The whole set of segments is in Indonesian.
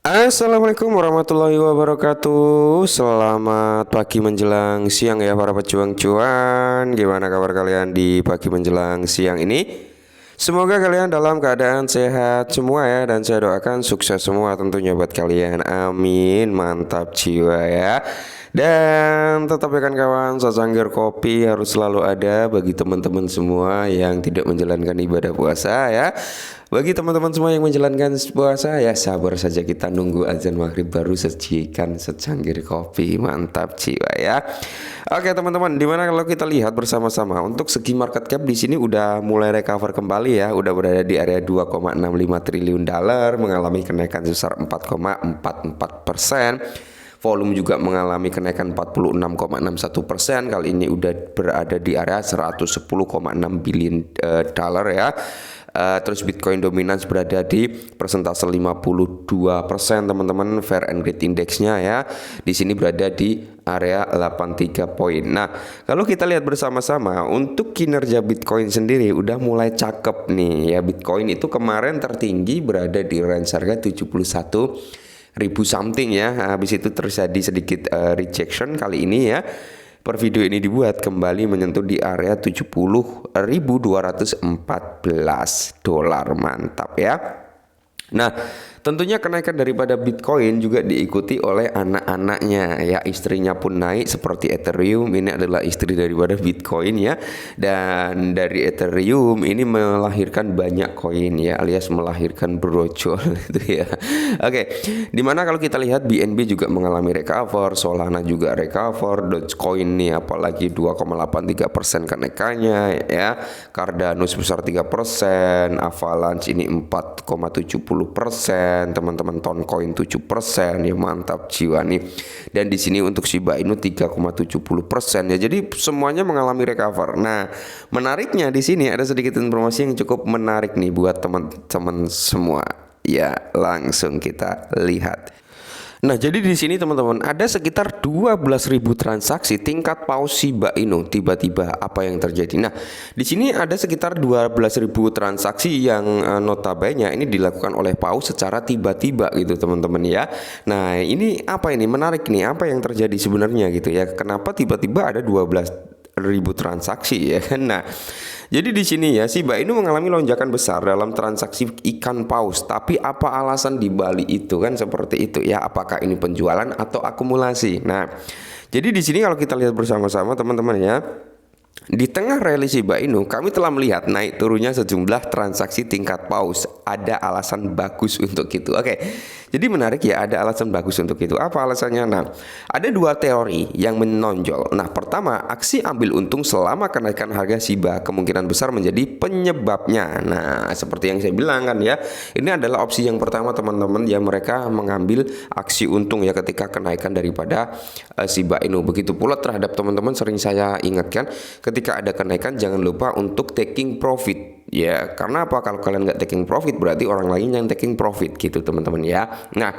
Assalamualaikum warahmatullahi wabarakatuh. Selamat pagi menjelang siang ya para pejuang cuan. Gimana kabar kalian di pagi menjelang siang ini? Semoga kalian dalam keadaan sehat semua ya. Dan saya doakan sukses semua tentunya buat kalian. Amin. Mantap jiwa ya. Dan tetap ya kan kawan, secangkir kopi harus selalu ada bagi teman-teman semua yang tidak menjalankan ibadah puasa ya. Bagi teman-teman semua yang menjalankan puasa ya, sabar saja, kita nunggu azan maghrib baru sajikan secangkir kopi. Mantap jiwa ya. Oke teman-teman, dimana kalau kita lihat bersama-sama untuk segi market cap di sini udah mulai recover kembali ya, udah berada di area 2,65 triliun dolar, mengalami kenaikan sebesar 4,44%. Volume juga mengalami kenaikan 46,61%. Kali ini udah berada di area 110,6 billion dolar ya. Terus Bitcoin dominans berada di persentase 52% teman-teman. Fair and Greed Indexnya ya di sini berada di area 83 poin. Nah, kalau kita lihat bersama-sama untuk kinerja Bitcoin sendiri udah mulai cakep nih ya. Bitcoin itu kemarin tertinggi berada di range harga 71.000 something ya. Habis itu terjadi sedikit rejection kali ini ya. Per video ini dibuat kembali menyentuh di area 70.214 dolar. Mantap ya. Nah, tentunya kenaikan daripada Bitcoin juga diikuti oleh anak-anaknya ya. Istrinya pun naik seperti Ethereum. Ini adalah istri daripada Bitcoin ya. Dan dari Ethereum ini melahirkan banyak koin ya, alias melahirkan brojol itu ya. Oke, dimana kalau kita lihat BNB juga mengalami recover, Solana juga recover, Dogecoin nih apalagi 2,83% kenaikannya ya. Cardano sebesar 3%, Avalanche ini 4,70%, teman-teman. Toncoin 7% ya, mantap jiwa nih. Dan di sini untuk Shiba Inu 3,70% ya. Jadi semuanya mengalami recover. Nah, menariknya di sini ada sedikit informasi yang cukup menarik nih buat teman-teman semua. Ya, langsung kita lihat. Nah, jadi di sini teman-teman ada sekitar 12.000 transaksi tingkat paus Shiba Inu. Tiba-tiba apa yang terjadi? Nah, di sini ada sekitar 12.000 transaksi yang notabene ini dilakukan oleh paus secara tiba-tiba gitu teman-teman ya. Nah, ini apa ini menarik nih, apa yang terjadi sebenarnya gitu ya. Kenapa tiba-tiba ada 12.000 transaksi ya kan? Nah, jadi di sini ya Shiba Inu mengalami lonjakan besar dalam transaksi ikan paus. Tapi apa alasan di balik itu kan seperti itu ya? Apakah ini penjualan atau akumulasi? Nah, jadi di sini kalau kita lihat bersama-sama teman-teman ya, di tengah rally Shiba Inu kami telah melihat naik turunnya sejumlah transaksi tingkat paus. Ada alasan bagus untuk itu. Oke. Jadi menarik ya, ada alasan bagus untuk itu. Apa alasannya? Nah, ada dua teori yang menonjol. Nah, pertama, aksi ambil untung selama kenaikan harga Shiba kemungkinan besar menjadi penyebabnya. Nah, seperti yang saya bilang kan ya, ini adalah opsi yang pertama teman-teman ya, mereka mengambil aksi untung ya ketika kenaikan daripada Shiba Inu. Begitu pula terhadap teman-teman, sering saya ingatkan ketika ada kenaikan jangan lupa untuk taking profit. Ya, karena apa? Kalau kalian nggak taking profit berarti orang lain yang taking profit gitu teman-teman ya. Nah,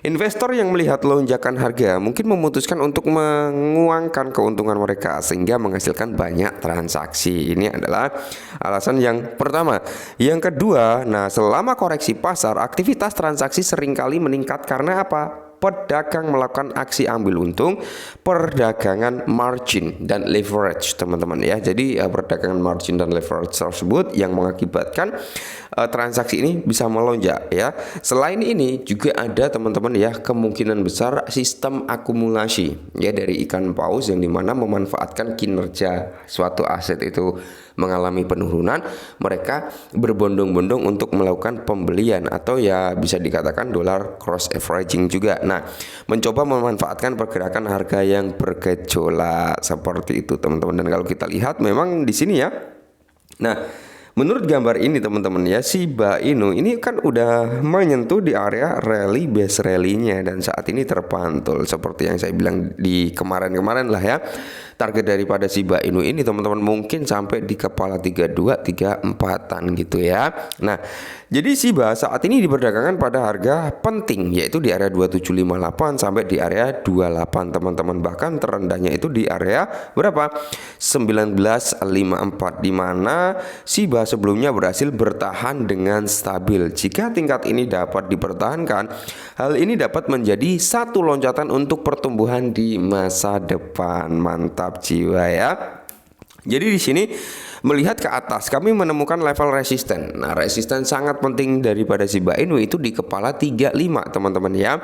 investor yang melihat lonjakan harga mungkin memutuskan untuk menguangkan keuntungan mereka sehingga menghasilkan banyak transaksi. Ini adalah alasan yang pertama. Yang kedua, nah selama koreksi pasar, aktivitas transaksi seringkali meningkat karena apa? Pedagang melakukan aksi ambil untung, perdagangan margin dan leverage teman-teman ya. Jadi perdagangan margin dan leverage tersebut yang mengakibatkan transaksi ini bisa melonjak ya. Selain ini juga ada teman-teman ya kemungkinan besar sistem akumulasi ya dari ikan paus yang dimana memanfaatkan kinerja suatu aset itu mengalami penurunan, mereka berbondong-bondong untuk melakukan pembelian atau ya bisa dikatakan dollar cross averaging juga. Nah, mencoba memanfaatkan pergerakan harga yang bergejolak seperti itu teman-teman. Dan kalau kita lihat memang di sini ya. Nah, menurut gambar ini teman-teman ya, Shiba Inu ini kan udah menyentuh di area rally base rally-nya dan saat ini terpantul seperti yang saya bilang di kemarin-kemarin lah ya. target daripada Shiba Inu ini teman-teman mungkin sampai di kepala 32 34-an gitu ya. Nah, jadi Shiba saat ini diperdagangkan pada harga penting yaitu di area 2758 sampai di area 28 teman-teman. Bahkan terendahnya itu di area berapa? 1954, di mana Shiba sebelumnya berhasil bertahan dengan stabil. Jika tingkat ini dapat dipertahankan, hal ini dapat menjadi satu loncatan untuk pertumbuhan di masa depan. Mantap jiwa ya. Jadi di sini melihat ke atas kami menemukan level resisten. Nah, resisten sangat penting daripada Shiba Inu itu di kepala 35 teman-teman ya.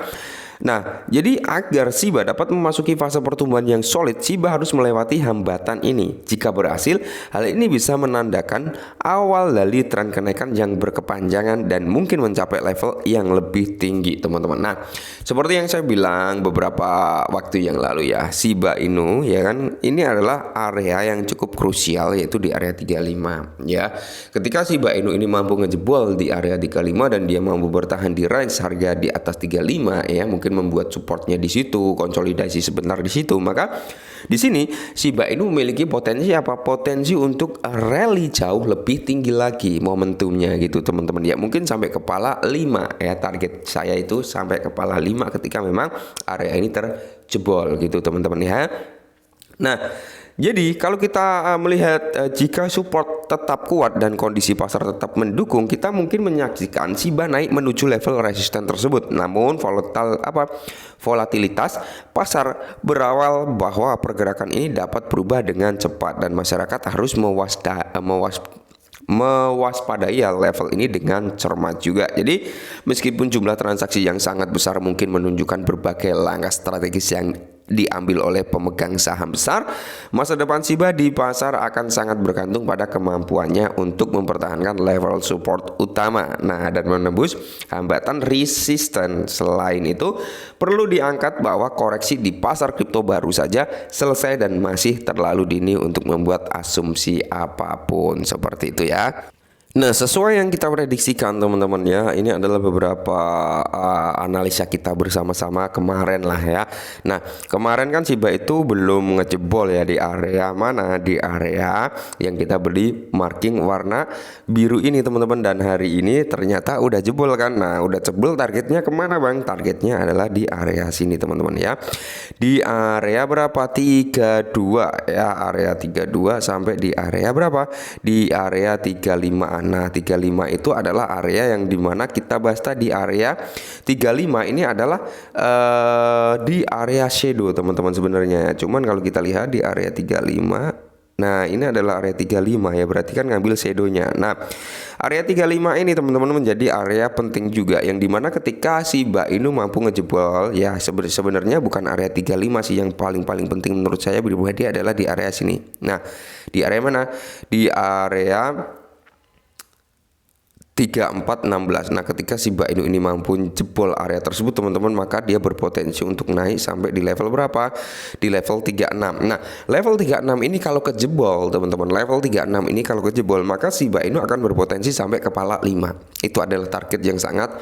Nah, jadi agar Shiba dapat memasuki fase pertumbuhan yang solid, Shiba harus melewati hambatan ini. Jika berhasil, hal ini bisa menandakan awal dari tren kenaikan yang berkepanjangan dan mungkin mencapai level yang lebih tinggi, teman-teman. Nah, seperti yang saya bilang beberapa waktu yang lalu ya, Shiba Inu ya kan, ini adalah area yang cukup krusial yaitu di area 35 ya. Ketika Shiba Inu ini mampu ngejebol di area 35 dan dia mampu bertahan di range harga di atas 35 ya, mungkin membuat supportnya di situ, konsolidasi sebentar di situ, maka di sini Shiba Inu memiliki potensi apa? Potensi untuk rally jauh lebih tinggi lagi momentumnya gitu teman-teman ya, mungkin sampai kepala 5 ya. Target saya itu sampai kepala 5 ketika memang area ini terjebol gitu teman-teman ya. Nah, jadi kalau kita melihat jika support tetap kuat dan kondisi pasar tetap mendukung, kita mungkin menyaksikan Shiba naik menuju level resisten tersebut. Namun volatilitas pasar berawal bahwa pergerakan ini dapat berubah dengan cepat dan masyarakat harus mewaspadai level ini dengan cermat juga. Jadi meskipun jumlah transaksi yang sangat besar mungkin menunjukkan berbagai langkah strategis yang diambil oleh pemegang saham besar, masa depan Shiba di pasar akan sangat bergantung pada kemampuannya untuk mempertahankan level support utama, nah, dan menembus hambatan resisten. Selain itu, perlu diangkat bahwa koreksi di pasar kripto baru saja selesai dan masih terlalu dini untuk membuat asumsi apapun, seperti itu ya. Nah, sesuai yang kita prediksikan teman-teman ya, ini adalah beberapa analisa kita bersama-sama kemarin lah ya. Nah, kemarin kan Shiba itu belum ngejebol ya di area mana? Di area yang kita beli marking warna biru ini teman-teman, dan hari ini ternyata udah jebol kan. Nah, udah jebol, targetnya kemana bang? Targetnya adalah di area sini teman-teman ya. Di area berapa? 32 ya, area 32 sampai di area berapa? Di area 35. Nah, 35 itu adalah area yang dimana kita bahas tadi. Area 35 ini adalah di area shadow teman-teman sebenarnya. Cuman kalau kita lihat di area 35, nah ini adalah area 35 ya, berarti kan ngambil shadownya. Nah, area 35 ini teman-teman menjadi area penting juga, yang dimana ketika Shiba Inu mampu ngejebol ya, sebenarnya bukan area 35 sih yang paling penting menurut saya pribadi, adalah di area sini. Nah, di area mana? Di area 3416. Nah, ketika Shiba Inu ini mampu jebol area tersebut teman-teman, maka dia berpotensi untuk naik sampai di level berapa? Di level 36. Nah, level 36 ini kalau kejebol teman-teman, level 36 ini kalau kejebol, maka Shiba Inu akan berpotensi sampai kepala 5. Itu adalah target yang sangat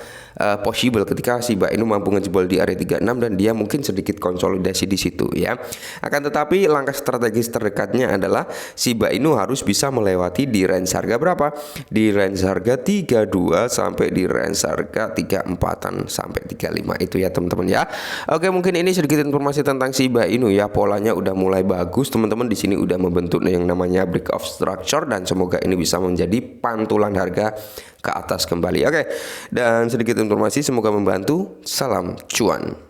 possible ketika Shiba Inu mampu ngejebol di area 36 dan dia mungkin sedikit konsolidasi di situ ya. Akan tetapi langkah strategis terdekatnya adalah Shiba Inu harus bisa melewati di range harga berapa? Di range harga 32 sampai di range harga 34-an sampai 35 itu ya teman-teman ya. Oke, mungkin ini sedikit informasi tentang Shiba Inu ya. Polanya udah mulai bagus teman-teman, di sini udah membentuk yang namanya break of structure, dan semoga ini bisa menjadi pantulan harga ke atas kembali. Oke, dan sedikit informasi semoga membantu. Salam cuan.